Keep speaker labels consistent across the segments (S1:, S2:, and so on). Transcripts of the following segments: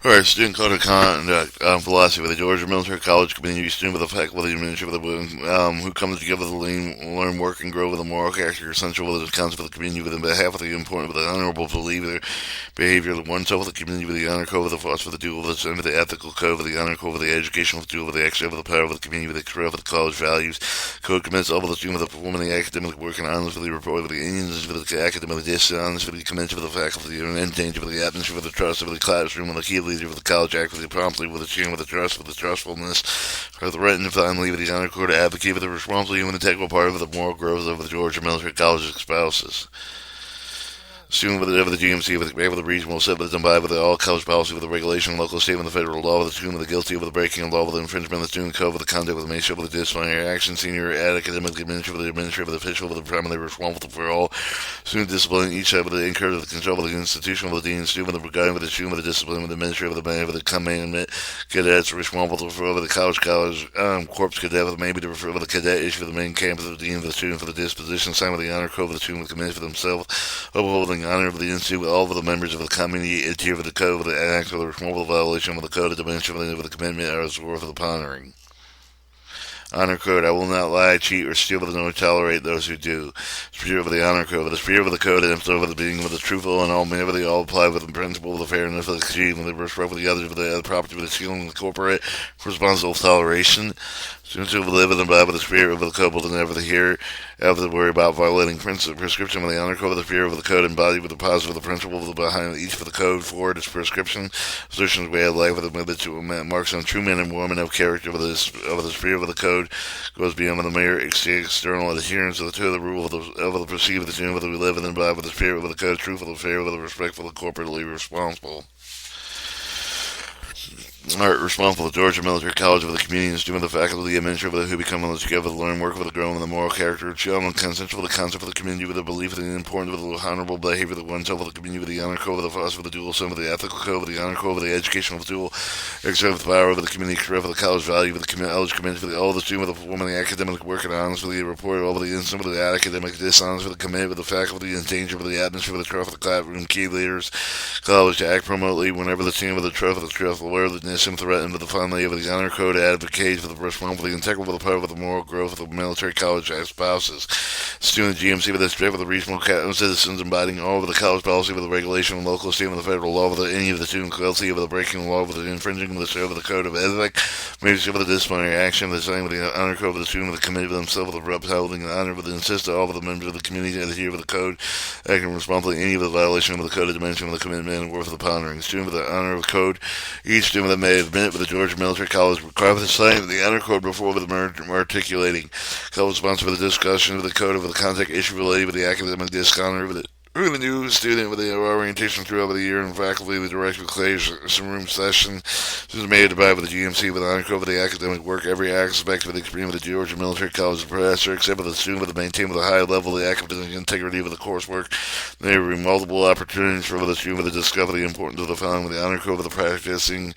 S1: Alright, student code of conduct, philosophy of the Georgia Military College community, student with the faculty, administrative, who comes together to learn, work, and grow with a moral character essential with the concept of the community, with the behalf of the important, with the honorable behavior of oneself, with the community, with the honor code, with the philosophy, with the dual, with the ethical code, with the honor code, with the educational, with the dual, with the extra, with the power, with the community, with the career, with the college values. Code commits all of the student with the performing the academic work and honors, with the report, with the unions, with the academic dishonest, with the commensurate with the faculty, and danger, with the atmosphere, with the trust, with the classroom, with the key leader, with the college act, with the promptly, with the cheering, with the trust, with the trustfulness, with the right and finally, with the honor code to advocate, with the responsible human integral part of the moral growth of the Georgia Military College spouses. Student with the GMC, with the reasonable set, with the combined with the all college policy, with the regulation, local, state, and the federal law, with the student with the guilty, with the breaking of law, with the infringement of the student code, with the conduct, with the makeup, with the disciplinary action, senior academic administrator, with the administrative, with the official, with the primary responsible for all student discipline, each side with the encourage, with the control, with the institution, with the dean, student, with the regard, with the student, with the discipline, with the administrator, with the man, with the commandment, cadets responsible for over the college, corps cadet, with maybe to refer with the cadet issue, with the main campus, with the dean, with the student, for the disposition, sign with the honor code, with the student, with the committee for themselves, upholding honor of the institute, with all of the members of the community adhere with the code, with the act, with the responsible violation, with the code of dimension, with the commitment, or as worth of the pondering. Honor code. I will not lie, cheat, or steal, but no tolerate those who do. Spirit of the honor code. With the spirit of the code, and so with the being with the truthful and all men, with the all apply with the principle of the fairness of the achievement, with the respect for the others, with the property, with the stealing, with the corporate, responsible toleration. Students who live and abide with the spirit of the code will never hear, have to worry about violating prescription with the honor code, with the fear of the code embodied with the positive of the principle of the behind each for the code forward its prescription, assertions way of life with the movement to marks on true men and women of character of the spirit of the code goes beyond the mere external adherence of the rule of the perceived of the student whether we live and abide with the spirit of the code, truthful, the fair, with the respectful, the corporately responsible. Art responsible for Georgia Military College with the community and student, the faculty, the administrator, who become together to learn, work with the growing and the moral character, chill and consensual with the concept of the community, with the belief in the importance of the honorable behavior of oneself, with the community, with the honor code, with the philosophy, with the dual, some with the ethical code, with the honor code, with the educational dual, except with the power of the community, career for the college value, with the college commitment, for all the student, with the woman, the academic work and honest, with the report, all the instant, with the academic dishonest, with the commitment, with the faculty, and danger, with the atmosphere, with the trust, with the classroom, key leaders, college to act promotely whenever the team with the trust, with the trust, awareness, and threatened, with the finally, with the honor code, advocate for the responsibility, integral, with the power, with the moral growth of the military college spouses. Student GMC with the strength of the reasonable citizens, embodying all of the college policy with the regulation of local, state, and the federal law, with any of the student guilty of the breaking of the law, with the infringing of the serve of the code of ethic, maybe with the disciplinary action, with the same with the honor code, with the student with the committee with themselves, with the upholding the honor, with the insist all of the members of the community adhere with the code, acting responsibly any of the violation of the code of dimension, with the commitment and worth of the pondering. Student with the honor of the code, each student that may admit with the Georgia Military College require the same of the honor code before with the articulating. Co-sponsor for the discussion of the code of the contact issue related with the academic dishonor with the new student with the orientation throughout the year and faculty the director of classroom room session. This is made to buy with the GMC with honor code with the academic work, every aspect of the experience with the Georgia Military College professor, except for the student with the maintain with a high level of the academic integrity of the coursework. There will be multiple opportunities for the student with the discover the importance of the following with the honor code with the practicing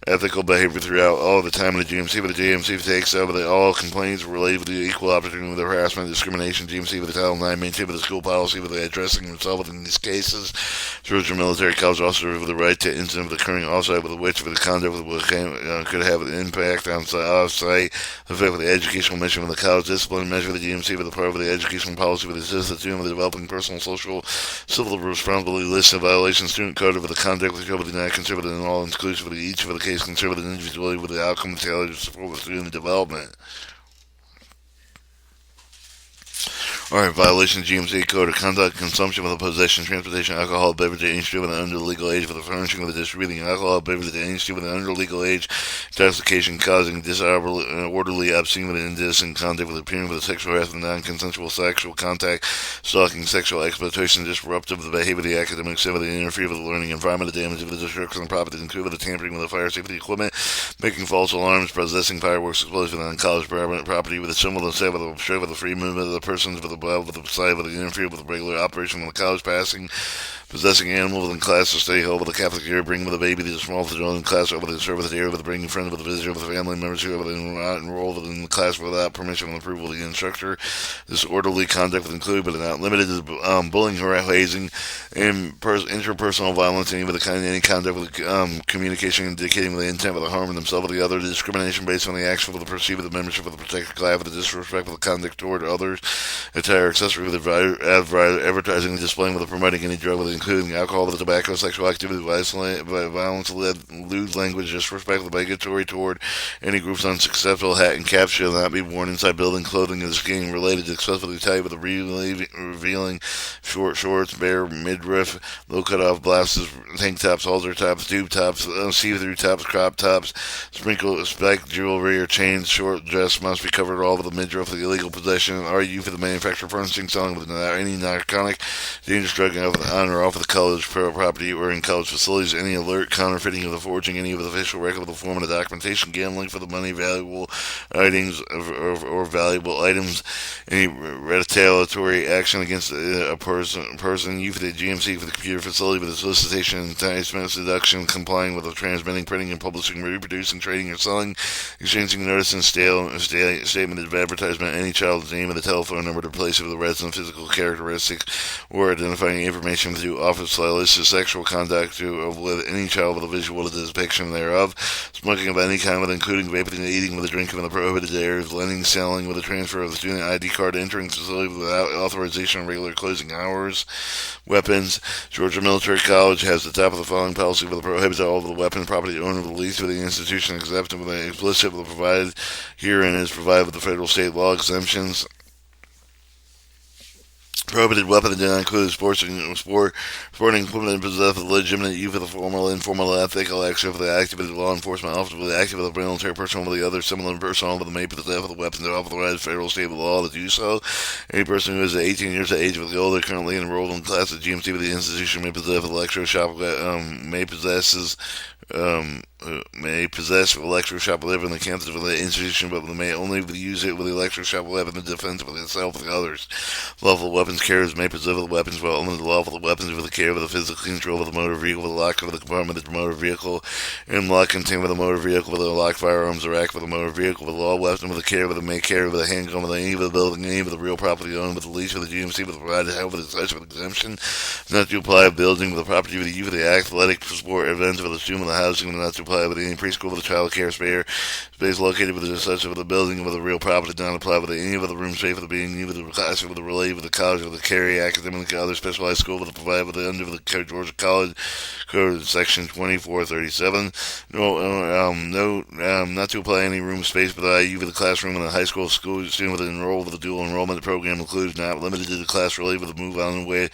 S1: ethical behavior throughout all the time in the GMC with the GMC takes over the all complaints related with the equal opportunity with the harassment and discrimination. GMC with the Title IX maintain with the school policy with the addressing himself in these cases. Georgia Military College also with the right to incident occurring offsite with which with the conduct with what could have an impact on offsite effect with the educational mission with the college discipline measure with the GMC with the part of the educational policy with the assist the student with developing personal, social, civil responsibility list of violations, student code with the conduct with the not conservative and all inclusive with each of the case conservative individually with the outcome tailored to support with student development. Alright, violation of GMC code of conduct, consumption with the possession, transportation, alcohol, beverage to any student with an under legal age, for the furnishing with the distributing alcohol, beverage to any student with an under legal age, intoxication causing disorderly, obscene with indecent conduct with appearing with a sexual harassment, non-consensual sexual contact, stalking, sexual exploitation, disruptive of the behavior of the academic activity, interfere with the learning environment, the damage of the destruction of property, include with the tampering with the fire safety equipment, making false alarms, possessing fireworks, explosives on college property with a symbol of with a obstruct with the free movement of the persons with the side with the interfere with the regular operation of the college passing, possessing animal within class to stay home with a Catholic year, bringing with a baby to the small for the own class over the serve with the air with bringing friends with a visitor with a family members who have not enrolled within the class without permission and approval of the instructor. Disorderly conduct would include, but not limited to, bullying, hazing, and interpersonal violence, any conduct with communication indicating the intent of the harm in themselves or the other, discrimination based on the action of the perceived of the membership of the protected class, with the disrespectful conduct toward others, attire, accessory with the advertising, displaying with the promoting any drug with including alcohol, with the tobacco, sexual activity, violence, lewd language, disrespectful, bigotry toward any groups unsuccessful. Hat and cap shall not be worn inside building. Clothing is getting related to excessively tight with the revealing short shorts, bare midriff, low cutoff blouses, tank tops, halter tops, tube tops, see-through tops, crop tops, sprinkle spike jewelry or chains. Short dress must be covered all with the midriff. The illegal possession are you for the manufacturer, furnishing, selling with any narcotic, dangerous drug on or off of the college property or in college facilities. Any alert, counterfeiting of the forging any of the official record of the form of the documentation, gambling for the money, valuable items or valuable items, any retaliatory action against a person, you for the GMC for the computer facility with the solicitation, enticement, seduction, complying with the transmitting, printing, and publishing, reproducing, trading, or selling, exchanging notice and statement of advertisement, any child's name and the telephone number to place of the resident physical characteristics or identifying information through office stylists, sexual contact with any child with a visual depiction thereof, smoking of any kind, with including vaping and eating with a drinking in the prohibited areas, lending, selling with a transfer of the student ID card, entering facility without authorization, regular closing hours, weapons. Georgia Military College has the top of the following policy for the prohibits all of the weapon property owner of the lease for the institution except with the explicit will provided herein is provided with the federal state law exemptions. Prohibited weapon did not include sporting equipment possessed with legitimate use of the formal, informal, ethical action for the activity of law enforcement officer with the active of the military personnel with the other similar personnel with the may possess with the weapons that authorized federal state law to do so. Any person who is 18 years of age with the older currently enrolled in class at GMC with the institution may possess electroshock may possess electroshock weapon in the campus of the institution, but may only use it with the electroshock weapon in defense of itself and others. Lawful weapons carriers may possess the weapons while only the lawful weapons with the care of the physical control of the motor vehicle, with the lock of the compartment of the motor vehicle, and lock contained with the motor vehicle, with the locked firearms or rack with the motor vehicle, with the law weapon with the care of the may carry with a handgun with any of the building, any of the real property owned with the lease of the GMC with the provided help with the such of exemption, not to apply a building with the property with the use of the athletic sport events with the student with the housing, not to apply with any preschool with the child care space located with the such of the building with the real property, not apply with any of the room space with the being with the class with the relay with the college with the carry academic other specialized school with the provide with the under the Georgia College Code section 2437. Not to apply any room space with the IU with the classroom in a high school student with enrolled with the dual enrollment program includes not limited to the class related with the move on the way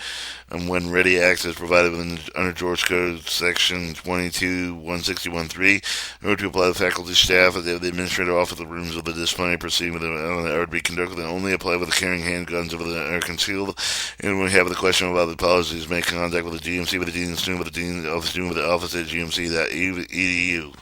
S1: and when ready access provided within under Georgia Code section 22-161-3, in order to apply the faculty staff of the administrative office of the rooms of the disciplinary proceeding with are to be conducted and only apply with the carrying handguns of the are concealed. And when we have the question about the policies, make contact with the GMC with the dean, student with the dean of the student with the office at GMC.edu.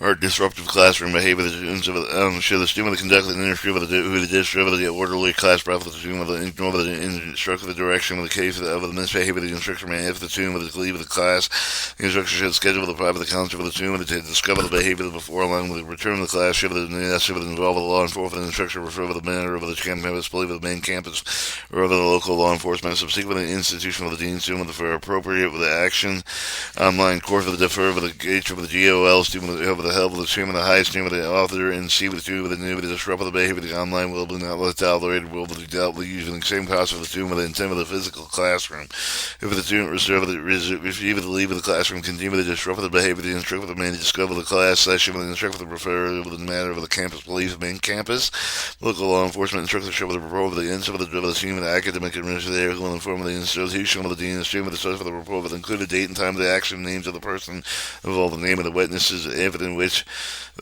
S1: Or disruptive classroom behavior. Should the student conduct an interview with the disrupt the orderly class breath with the student with the ignore the instructor the direction with the case of the misbehavior the instructor may if the student with the leave of the class. The instructor should schedule the private counsel for the student to discover the behavior before along with the return of the class. Should involve the law enforcement the instructor refer to the matter of the campus, believe of the main campus, or over the local law enforcement. Subsequently, institution with the dean student for appropriate with the action online course with the defer with the gauge with the GOL student with the help of the stream of the high stream of the author and see with the student with the new with the disrupt of the behavior the online will be not tolerated will be dealt with using the same cost of the student with the intent of the physical classroom. If the student receive the leave of the classroom continue with the disrupt of the behavior the instructor may discover the class session with the instructor with the refer with the matter of the campus police of main campus. Local law enforcement instructor should with the report of the incident of the student with the academic administrator will inform of the institution with the dean and student with the source of the report with included date and time of the action names of the person involved the name of the witnesses evidence in which,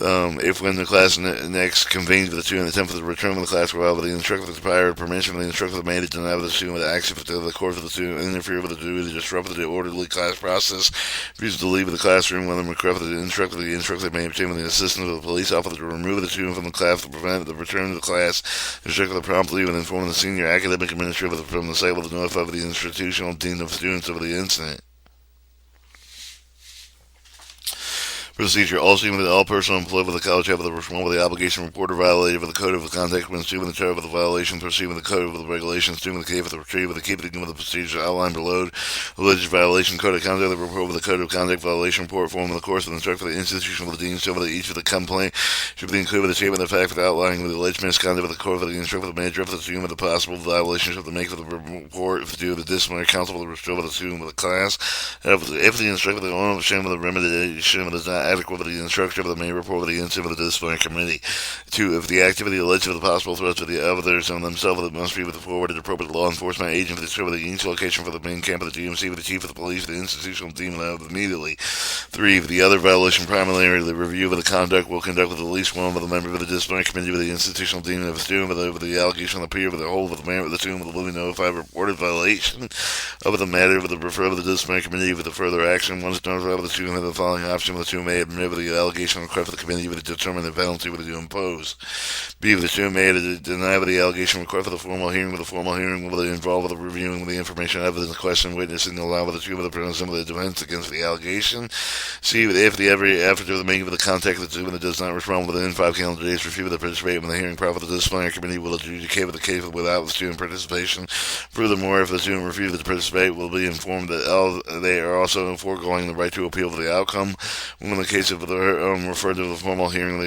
S1: if when the class next convenes with the student, attempt to return with the class while the instructor with prior permission, the instructor made it deny with the student with action for the course of the student, interfere with the duty, disrupt the orderly class process, refuse to leave the classroom when the instructor may obtain with the assistance of the police officer to remove the student from the class to prevent the return to the class, instructor promptly and inform the senior academic administrator from the site to notify the institutional dean of students of the incident. Procedure. All students and all personnel employed with the college have the responsibility, the obligation, report or violated with the code of conduct when student in the charge of the violation, proceed with the code of the regulations, student with the case of the retrieve with the keeping of the procedures outlined below, alleged violation, code of conduct, the report with the code of conduct violation report form of the course of the instructor for the institution of the dean, so that each of the complaint should be included with the statement of the fact for the outlining of the alleged misconduct of the court of the instructor of the manager of the student with the possible violations of the make of the report if due to the disciplinary council for the restriction of the student with the class. If the instructor of the owner of the shame of the remediation is not adequate with the instructor of the main report of the incident of the disciplinary committee. 2. If the activity alleged of the possible threats of the others on themselves, it must be forwarded to appropriate law enforcement agent for the serve of each location for the main camp of the GMC with the chief of the police, the institutional team immediately. 3. If the other violation primarily the review of the conduct will conduct with at least one of the members of the disciplinary committee with the institutional dean of the student with the allegation of the peer with the whole of the merit of the student with the living notified reported violation of the matter with the refer of the disciplinary committee with the further action. Once notified of the student with the following option, the student may admit with the allegation required for the committee with determine the penalty with to impose. B. If the student may deny with the allegation required for the formal hearing with the formal hearing will involve the reviewing of the information, evidence, question, witnessing, allow with the student with the presence of the defense against the allegation. C. If the after the making of the contact of the student that does not respond within 5 calendar days, refuse to participate in the hearing proper, the disciplinary committee will adjudicate with the case without the student participation. Furthermore, if the student refuses to participate, will be informed that they are also foregoing the right to appeal for the outcome. When the case of the referred to the formal hearing, the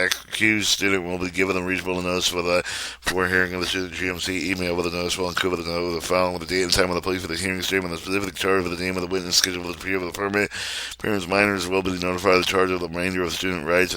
S1: accused student will be given a reasonable notice for hearing of the student GMC email with a notice will include the following with the date and time of the police for the hearing statement, the specific charge of the name of the witness, schedule of the appeal of the permit. Parents minors will be notified of the charge of the remainder of the student rights.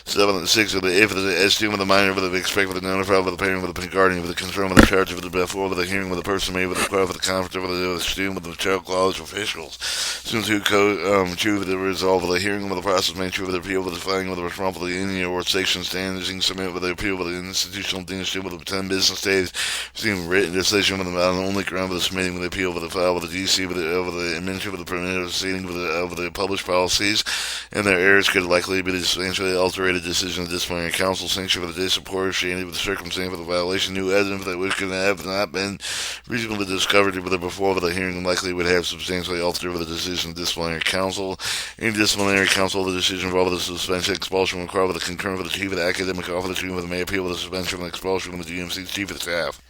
S1: 7 and 6. If the student with the minor will be expected to notify of the parent with the guardian with the concern of the charge of the before with the hearing with the person made with the request for the conference with the student with the child college officials. Students who choose the resolve of the hearing with the process may choose the appeal with the filing with the responsibility in the or section standards and submit with the appeal with the institutional dean with the 10 business days, receiving written decision with the only ground for the submitting with the appeal with the file with the DC with the administrative with the permitted proceeding with the published policies, and their errors could likely be the substantially altered decision of the disciplinary council sanctioned for the disproportionate with the circumstance of the violation. New evidence that which could have not been reasonably discovered with the before the hearing likely would have substantially altered with the decision of the disciplinary council. In disciplinary council, the decision involved the suspension, expulsion, required with the concurrence of the chief of the academic office, the chief of the may appeal with the suspension and expulsion with the GMC chief of the staff.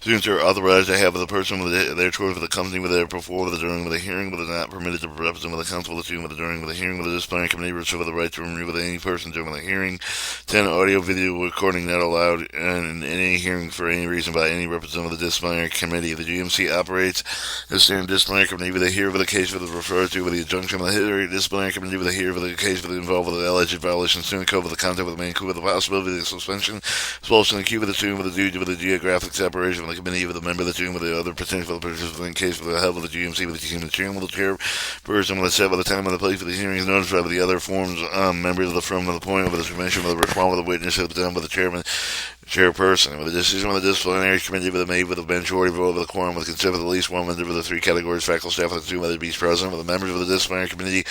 S1: Students are authorized to have the person with their choice with the company with their before with the during with the hearing, but are not permitted to represent with the council with the student with the during with the hearing with the disciplinary committee reserve the right to remove with any person during the hearing. 10. Audio video recording not allowed in any hearing for any reason by any representative of the disciplinary committee. The GMC operates the standard disciplinary committee with a hear with the case with the referred to with the adjunction of the hearing disciplinary committee with a hear with the case with the involved with the alleged violation, student code with the content with the main code with the possibility of the suspension, expulsion, the cue with the student with the duty with the geographic separation with the committee with the member of the team with the other potential participant in case for the help of the GMC with the team, the chairman with the chairperson with the set by the time of the place of the hearing is notified with the other forms members of the firm with the point of the submission with the response with the witness with the done with the chairperson with the decision of the disciplinary committee with the made with the majority vote with the quorum with consent of at least one member of the 3 categories faculty staff and 2 other beach president with the members of the disciplinary committee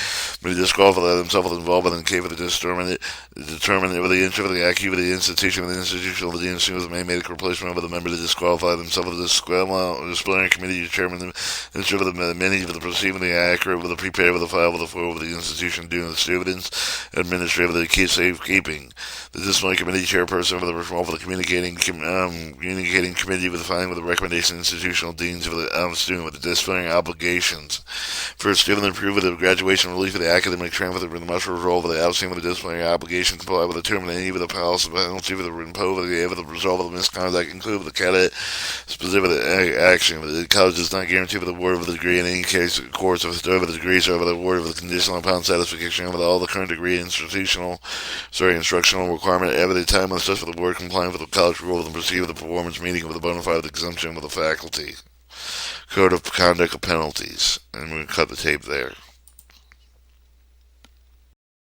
S1: may disqualify themselves with involvement in case of the determined with the interest of the IQ of the institution of the institution of the dean students may make a replacement of the member to disqualify themselves with the disciplinary committee determine the ensure of the many of the proceeding the accurate with the prepared with the file with the flow of the institution due to the students administrative of the key safekeeping. The disciplinary committee chairperson for the responsible for the communicating committee with the filing with the recommendation institutional deans of the student with the disciplinary obligations. First, given the approval of the graduation relief of the academic transfer, the must resolve of the outstanding with the disciplinary obligation comply with the term of any of the policy penalty for the imposed of the resolve of the misconduct include the cadet specific action. The college does not guarantee for the award of the degree in any case course of the degrees or the award of the conditional upon satisfaction of all the current degree instructional requirement at the time of the such for the award complying with the college rule and proceed with the performance meeting of the bona fide exemption with the faculty. code of conduct of penalties. And we're going to cut the tape there.